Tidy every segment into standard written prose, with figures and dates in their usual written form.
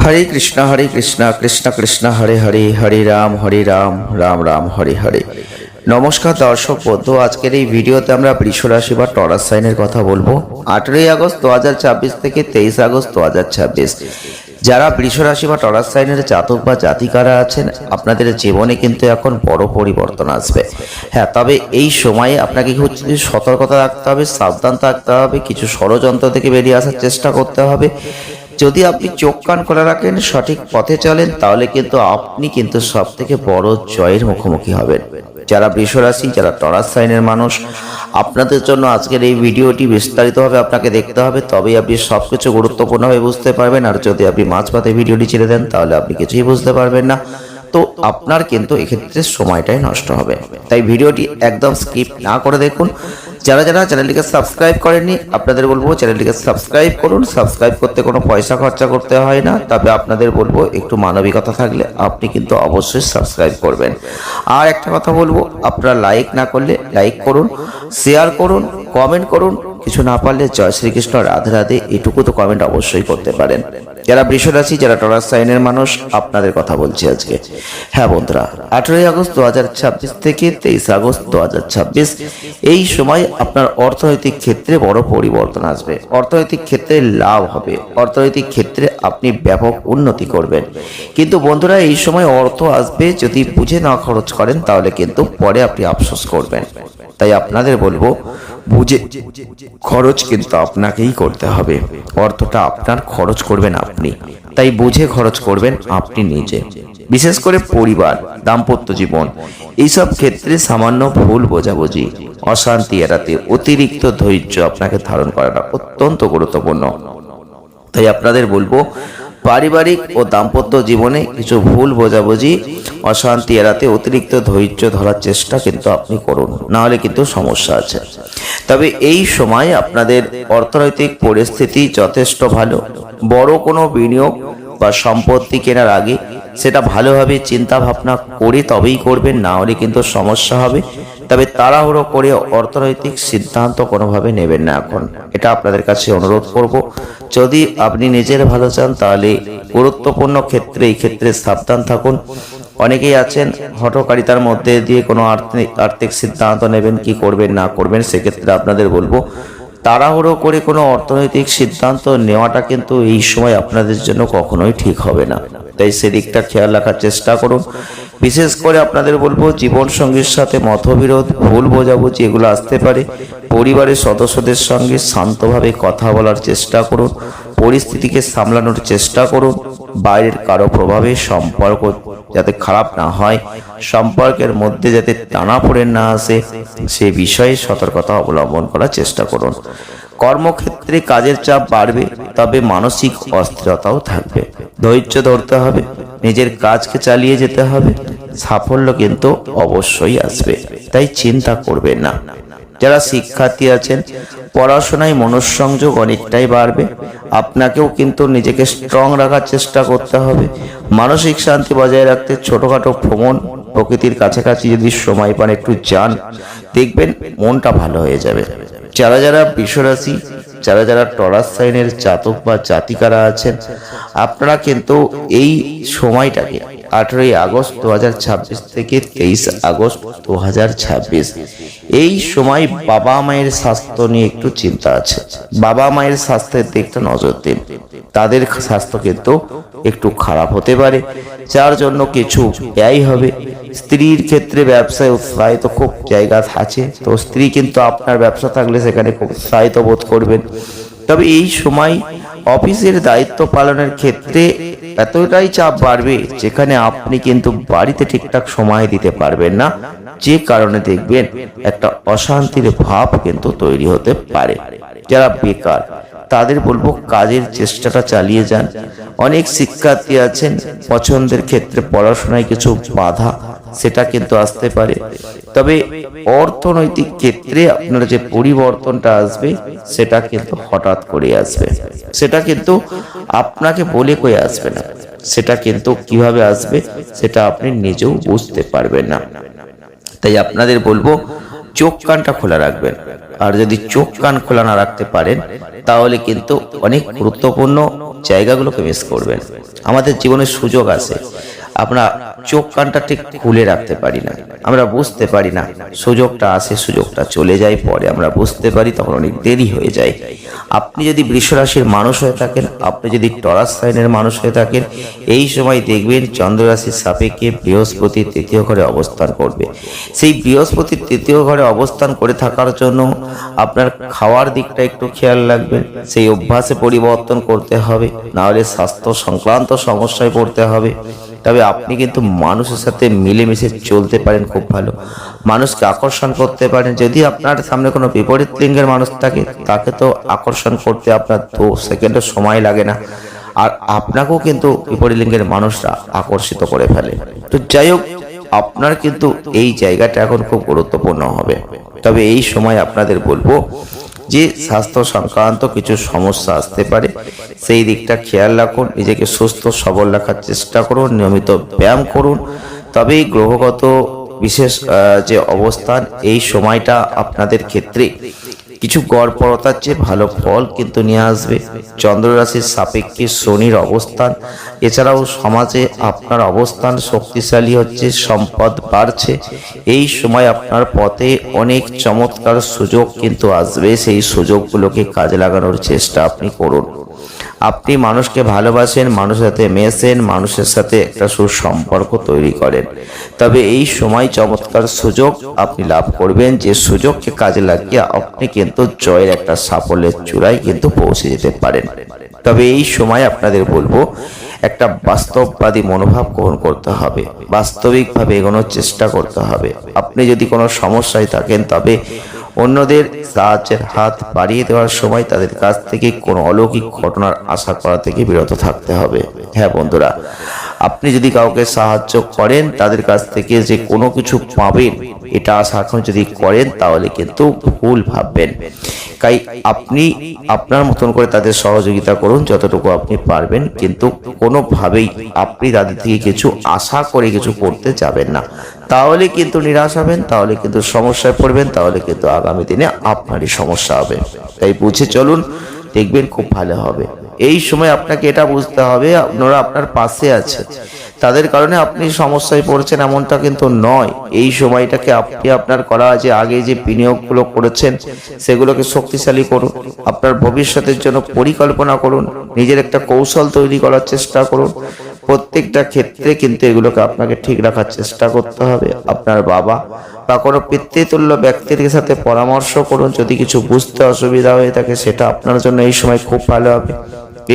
হরে কৃষ্ণ কৃষ্ণ কৃষ্ণ হরে হরে হরে রাম রাম রাম হরে হরে। নমস্কার দর্শক বন্ধু, আজকের এই ভিডিওতে আমরা বৃষ রাশি বা টরাস সাইনের কথা বলবো। 18 আগস্ট 2026 থেকে 23 আগস্ট 2026 যারা বৃষ রাশি বা টরাস সাইনের জাতক বা জাতিকারা আছেন, আপনাদের জীবনে কিন্তু এখন বড় পরিবর্তন আসবে। হ্যাঁ, তবে এই সময়ে আপনাকে হচ্ছে সতর্কতা রাখতে হবে, সাবধান থাকতে হবে, কিছু ষড়যন্ত্র থেকে বেরিয়ে আসার চেষ্টা করতে হবে। যদি আপনি চোখ কান খোলা রাখেন, সঠিক পথে চলেন, তাহলে কিন্তু আপনি কিন্তু সব থেকে বড় জয়ের মুখোমুখি হবেন। যারা বৃষ রাশি, যারা টরাস সাইনের মানুষ, আপনাদের জন্য আজকের এই ভিডিওটি বিস্তারিতভাবে আপনাকে দেখতে হবে, তবেই আপনি সবকিছু গুরুত্বপূর্ণভাবে বুঝতে পারবেন। আর যদি আপনি মাঝপথে ভিডিওটি ছেড়ে দেন, তাহলে আপনি কিছুই বুঝতে পারবেন না, তো আপনার কিন্তু এক্ষেত্রে সময়টাই নষ্ট হবে। তাই ভিডিওটি একদম স্কিপ না করে দেখুন। যারা যারা চ্যানেলটিকে সাবস্ক্রাইব করেননি, আপনাদের বলবো চ্যানেলটিকে সাবস্ক্রাইব করুন। সাবস্ক্রাইব করতে কোনো পয়সা খরচা করতে হয় না, তবে আপনাদের বলবো একটু মানবিকতা থাকলে আপনি কিন্তু অবশ্যই সাবস্ক্রাইব করবেন। আর একটা কথা বলবো, আপনারা লাইক না করলে লাইক করুন, শেয়ার করুন, কমেন্ট করুন। কিছু না পারলে জয় শ্রীকৃষ্ণ, রাধে রাধে, এটুকু তো কমেন্ট অবশ্যই করতে পারেন। যারা বৃষ রাশি, যারা টরাস সাইনের মানুষ, আপনাদের কথা বলছি আজকে। হ্যাঁ বন্ধুরা, 18 আগস্ট 2026 থেকে 23 আগস্ট 2026 এই সময় আপনার অর্থনৈতিক ক্ষেত্রে বড় পরিবর্তন আসবে। অর্থনৈতিক ক্ষেত্রে লাভ হবে, অর্থনৈতিক ক্ষেত্রে আপনি ব্যাপক উন্নতি করবেন। কিন্তু বন্ধুরা, এই সময় অর্থ আসবে, যদি বুঝে না খরচ করেন তাহলে কিন্তু পরে আপনি আফসোস করবেন। তাই আপনাদের বলবো, বুঝে খরচ কিন্তু আপনাকেই করতে হবে। অর্থটা আপনার, খরচ করবেন আপনি, তাই বুঝে খরচ করবেন আপনি নিজে। বিশেষ করে পরিবার, দাম্পত্য জীবন, এইসব ক্ষেত্রে সামান্য ভুল বোঝাবুঝি, অশান্তি এড়াতে অতিরিক্ত ধৈর্য আপনাকে ধারণ করাটা অত্যন্ত গুরুত্বপূর্ণ। তাই আপনাদের বলবো, পারিবারিক ও দাম্পত্য জীবনে কিছু ভুল বোঝাবুঝি, অশান্তি এড়াতে অতিরিক্ত ধৈর্য ধরার চেষ্টা কিন্তু আপনি করুন, না হলে কিন্তু সমস্যা আছে। তবে এই সময় আপনাদের অর্থনৈতিক পরিস্থিতি যথেষ্ট ভালো। বড় কোনো বিনিয়োগ বা সম্পত্তি কেনার আগে সেটা ভালোভাবে চিন্তা ভাবনা করে তবেই করবেন, না হলে কিন্তু সমস্যা হবে। তবে তাড়াহুড়ো করে অর্থনৈতিক সিদ্ধান্ত কোনোভাবে নেবেন না এখন, এটা আপনাদের কাছে অনুরোধ করব। যদি আপনি নিজের ভালো চান, তাহলে গুরুত্বপূর্ণ ক্ষেত্রে এই ক্ষেত্রে সাবধান থাকুন। অনেকেই আছেন হঠকারিতার মধ্যে দিয়ে কোনো আর্থিক সিদ্ধান্ত নেবেন, কি করবেন না করবেন। সেক্ষেত্রে আপনাদের বলবো, তাড়াহুড়ো করে কোনো অর্থনৈতিক সিদ্ধান্ত নেওয়াটা কিন্তু এই সময় আপনাদের জন্য কখনোই ঠিক হবে না। তাই সেদিকটা খেয়াল রাখার চেষ্টা করুন। বিশেষ করে আপনাদের বলবো, জীবন সঙ্গীর সাথে মতবিরোধ, ভুল বোঝাবুঝি এগুলো আসতে পারে। পরিবারের সদস্যদের সঙ্গে শান্তভাবে কথা বলার চেষ্টা করুন, পরিস্থিতিকে সামলানোর চেষ্টা করুন। বাইরের কারো প্রভাবে সম্পর্ক যাতে খারাপ না হয়, সম্পর্কের মধ্যে যাতে টানাপোড়েন না আসে, সে বিষয়ে সতর্কতা অবলম্বন করার চেষ্টা করুন। কর্মক্ষেত্রে কাজের চাপ বাড়বে, তবে মানসিক অস্থিরতাও থাকবে। ধৈর্য ধরতে হবে, নিজের কাজকে চালিয়ে যেতে হবে। সাফল্য কিন্তু অবশ্যই আসবে, তাই চিন্তা করবেন না। যারা শিক্ষার্থী আছেন, পড়াশোনায় মনোসংযোগ অনেকটাই বাড়বে। আপনাকেও কিন্তু নিজেকে স্ট্রং রাখার চেষ্টা করতে হবে। মানসিক শান্তি বজায় রাখতে ছোটখাটো ভ্রমণ, প্রকৃতির কাছাকাছি যদি সময় পান একটু যান, দেখবেন মনটা ভালো হয়ে যাবে। যারা যারা বৃষ রাশি, যারা যারা টরাস সাইনের জাতক বা জাতিকারা আছেন, আপনারা কিন্তু এই সময়টাকে 18 আগস্ট 2026 থেকে 23 আগস্ট 2026 এই সময় বাবা মায়ের স্বাস্থ্য নিয়ে একটু চিন্তা আছে। বাবা মায়ের স্বাস্থ্যের দিকটা নজর দিন। তাদের স্বাস্থ্য কিন্তু একটু খারাপ হতে পারে, যার জন্য কিছু ব্যয় হবে। স্ত্রীর ক্ষেত্রে ব্যবসায় উৎসাহিত খুব জায়গা আছে, তো স্ত্রী কিন্তু আপনার ব্যবসা থাকলে সেখানে খুব উৎসাহিত বোধ করবেন। তবে এই সময় অফিসের দায়িত্ব পালনের ক্ষেত্রে এতটাই চাপ বাড়বে, যেখানে আপনি কিন্তু বাড়িতে ঠিকঠাক সময় দিতে পারবেন না, যে কারণে দেখবেন একটা অশান্তির ভাব কিন্তু তৈরি হতে পারে। যারা বেকার, তাদের বলবো কাজের চেষ্টাটা চালিয়ে যান। অনেক শিক্ষার্থী আছেন, পছন্দের ক্ষেত্রে পড়াশোনায় কিছু বাধা সেটা কিন্তু আসতে পারে। তবে অর্থনৈতিক ক্ষেত্রে আপনার যে পরিবর্তনটা আসবে, সেটা কিন্তু হঠাৎ করে আসবে। সেটা কিন্তু আপনাকে বলে কয়ে আসবে না, সেটা কিন্তু কিভাবে আসবে সেটা আপনি নিজেও বুঝতে পারবেন না। তাই আপনাদের বলবো, চোখ কানটা খোলা রাখবেন। আর যদি চোখ কান খোলা না রাখতে পারেন তাহলে কিন্তু অনেক গুরুত্বপূর্ণ জায়গাগুলোকে মিস করবেন। আমাদের জীবনে সুযোগ আছে, আমরা চোখ কানটা ঠিক খুলে রাখতে পারি না, আমরা বুঝতে পারি না, সুযোগটা আসে সুযোগটা চলে যায়, পরে আমরা বুঝতে পারি তখন অনেক দেরি হয়ে যায়। আপনি যদি বৃষ রাশির মানুষ হয়ে থাকেন, আপনি যদি টরাস সাইনের মানুষ হয়ে থাকেন, এই সময় দেখবেন চন্দ্র রাশির সাপেক্ষে বৃহস্পতি তৃতীয় ঘরে অবস্থান করবে। সেই বৃহস্পতির তৃতীয় ঘরে অবস্থান করে থাকার জন্য আপনার খাওয়ার দিকটা একটু খেয়াল রাখবেন, সেই অভ্যাসে পরিবর্তন করতে হবে, নাহলে স্বাস্থ্য সংক্রান্ত সমস্যায় পড়তে হবে। তবে আপনি কিন্তু মানুষের সাথে মিলেমিশে চলতে পারেন খুব ভালো, মানুষকে আকর্ষণ করতে পারেন। যদি আপনার সামনে কোনো বিপরীত লিঙ্গের মানুষ থাকে, তাকে তো আকর্ষণ করতে আপনার 2 সেকেন্ডও সময় লাগে না, আর আপনাকেও কিন্তু বিপরীত লিঙ্গের মানুষরা আকর্ষিত করে ফেলে। তো যাই হোক, আপনার কিন্তু এই জায়গাটা এখন খুব গুরুত্বপূর্ণ হবে। তবে এই সময় আপনাদের বলবো যে স্বাস্থ্য সংক্রান্ত কিছু সমস্যা আসতে পারে, সেই দিকটা খেয়াল রাখুন, নিজেকে সুস্থ সবল রাখার চেষ্টা করুন, নিয়মিত ব্যায়াম করুন। তবে গ্রহগত বিশেষ যে অবস্থান, এই সময়টা আপনাদের ক্ষেত্রে কিছু গড়পড়তার চেয়ে ভালো ফল কিন্তু নিয়ে আসবে। চন্দ্র রাশির সাপেক্ষে শনির অবস্থান, এছাড়াও সমাজে আপনার অবস্থান শক্তিশালী হচ্ছে, সম্পদ বাড়ছে। এই সময় আপনার পথে অনেক চমৎকার সুযোগ কিন্তু আসবে, সেই সুযোগগুলোকে কাজে লাগানোর চেষ্টা আপনি করুন। আপনি মানুষকে ভালোবাসেন, মানুষের সাথে মেশেন, মানুষের সাথে একটা সুসম্পর্ক তৈরি করেন। তবে এই সময় চমৎকার সুযোগ আপনি লাভ করবেন, যে সুযোগকে কাজে লাগিয়ে আপনি কিন্তু জয়ের একটা সাফল্যের চূড়ায় কিন্তু পৌঁছে যেতে পারেন। তবে এই সময় আপনাদের বলবো একটা বাস্তববাদী মনোভাব গ্রহণ করতে হবে, বাস্তবিকভাবে এগোনোর চেষ্টা করতে হবে। আপনি যদি কোনো সমস্যায় থাকেন, তবে অন্যদের সাহায্যের হাত বাড়িয়ে দেওয়ার সময় তাদের কাছ থেকে কোনো অলৌকিক ঘটনার আশা করা থেকে বিরত থাকতে হবে। হ্যাঁ বন্ধুরা, আপনি যদি কাউকে সাহায্য করেন, তাদের কাছ থেকে যে কোনো কিছু পাবেন এটা আশা এখন যদি করেন, তাহলে কিন্তু ভুল ভাববেন। তাই আপনি আপনার মতন করে তাদের সহযোগিতা করুন যতটুকু আপনি পারবেন, কিন্তু কোনোভাবেই আপনি তাদের থেকে কিছু আশা করে কিছু করতে যাবেন না, তাহলে কিন্তু নিরাশ হবেন, তাহলে কিন্তু সমস্যায় পড়বেন, তাহলে কিন্তু আগামী দিনে আপনারই সমস্যা হবে। তাই বুঝে চলুন, দেখবেন খুব ভালো হবে। এই সময় আপনাকে এটা বুঝতে হবে আপনারা আপনার পাশে আছে, তাদের কারণে আপনি সমস্যায় পড়ছেন এমনটা কিন্তু নয়। এই সময়টাকে আপনি আপনার করা যে আগে যে বিনিয়োগগুলো করেছেন সেগুলোকে শক্তিশালী করুন, আপনার ভবিষ্যতের জন্য পরিকল্পনা করুন, নিজের একটা কৌশল তৈরি করার চেষ্টা করুন। প্রত্যেকটা ক্ষেত্রে কিন্তু এগুলোকে আপনাকে ঠিক রাখার চেষ্টা করতে হবে। আপনার বাবা বা কোনো পিতৃতুল্য ব্যক্তির সাথে পরামর্শ করুন, যদি কিছু বুঝতে অসুবিধা হয়ে থাকে সেটা আপনার জন্য এই সময় খুব ভালো হবে।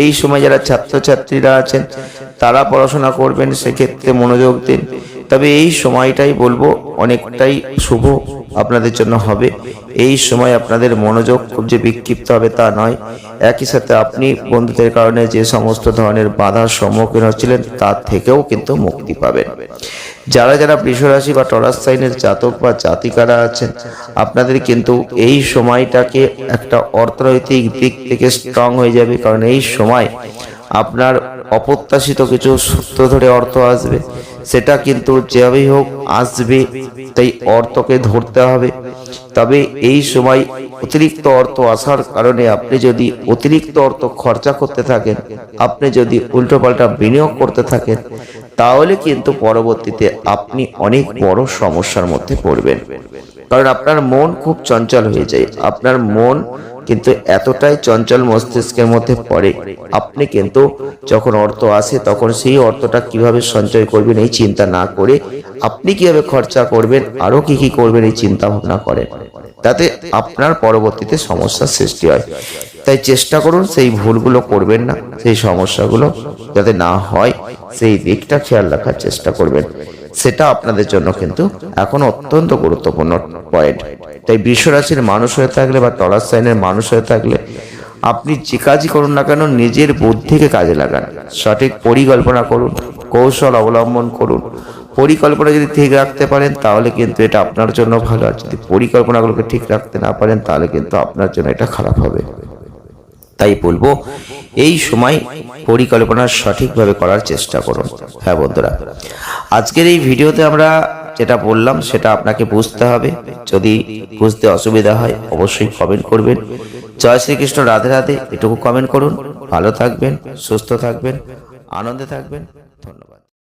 এই সময় যারা ছাত্রছাত্রীরা আছেন তারা পড়াশোনা করবেন, সেক্ষেত্রে মনোযোগ দিন। তবে এই সময়টাই বলবো অনেকটাই শুভ আপনাদের জন্য হবে। এই সময় আপনাদের মনোযোগ খুব যে বিক্ষিপ্ত হবে তা নয়, একই সাথে আপনি বন্ধুদের কারণে যে সমস্ত ধরনের বাধার সম্মুখীন হচ্ছিলেন তার থেকেও কিন্তু মুক্তি পাবেন। যারা যারা বৃষ রাশি বা টরাস সাইনের জাতক বা জাতিকারা আছেন, আপনাদের কিন্তু এই সময়টাকে একটা অর্থনৈতিক দিক থেকে স্ট্রং হয়ে যাবে, কারণ এই সময় আপনার অপ্রত্যাশিত কিছু সূত্র ধরে অর্থ আসবে, সেটা কিন্তু যেভাবেই হোক আসবে, তাই অর্থকে ধরতে হবে। তবে এই সময় অতিরিক্ত অর্থ আসার কারণে আপনি যদি অতিরিক্ত অর্থ খরচা করতে থাকেন, আপনি যদি উল্টোপাল্টা বিনিয়োগ করতে থাকেন, তাহলে কিন্তু পরবর্তীতে আপনি অনেক বড় সমস্যার মধ্যে পড়বেন। কারণ আপনার মন খুব চঞ্চল হয়ে যায়, আপনার মন কিন্তু এতটাই চঞ্চল মস্তিষ্কের মধ্যে পড়ে, আপনি কিন্তু যখন অর্থ আসে তখন সেই অর্থটা কিভাবে সঞ্চয় করবেন এই চিন্তা না করে আপনি কিভাবে খরচা করবেন, আরো কি কি করবেন এই চিন্তা ভাবনা করেন, তাতে আপনার পরবর্তীতে সমস্যার সৃষ্টি হয়। তাই চেষ্টা করুন সেই ভুলগুলো করবেন না, সেই সমস্যাগুলো যাতে না হয় সেই দিকটা খেয়াল রাখার চেষ্টা করবেন। সেটা আপনাদের জন্য কিন্তু এখন অত্যন্ত গুরুত্বপূর্ণ পয়েন্ট। তাই বৃষ রাশির মানুষ হয়ে থাকলে বা টরাস সাইনের মানুষ হয়ে থাকলে আপনি যে কাজই করুন না কেন নিজের বুদ্ধিকে কাজে লাগান, সঠিক পরিকল্পনা করুন, কৌশল অবলম্বন করুন। পরিকল্পনা যদি ঠিক রাখতে পারেন তাহলে কিন্তু এটা আপনার জন্য ভালো, আর যদি পরিকল্পনাগুলোকে ঠিক রাখতে না পারেন তাহলে কিন্তু আপনার জন্য এটা খারাপ হবে। তাই বলবো এই সময় পরিকল্পনা সঠিকভাবে করার চেষ্টা করুন। হ্যাঁ বন্ধুরা, আজকের এই ভিডিওতে আমরা যেটা বললাম সেটা আপনাকে বুঝতে হবে। যদি বুঝতে অসুবিধা হয় অবশ্যই কমেন্ট করবেন। জয় শ্রীকৃষ্ণ, রাধে রাধে, এটুকু কমেন্ট করুন। ভালো থাকবেন, সুস্থ থাকবেন, আনন্দে থাকবেন। ধন্যবাদ।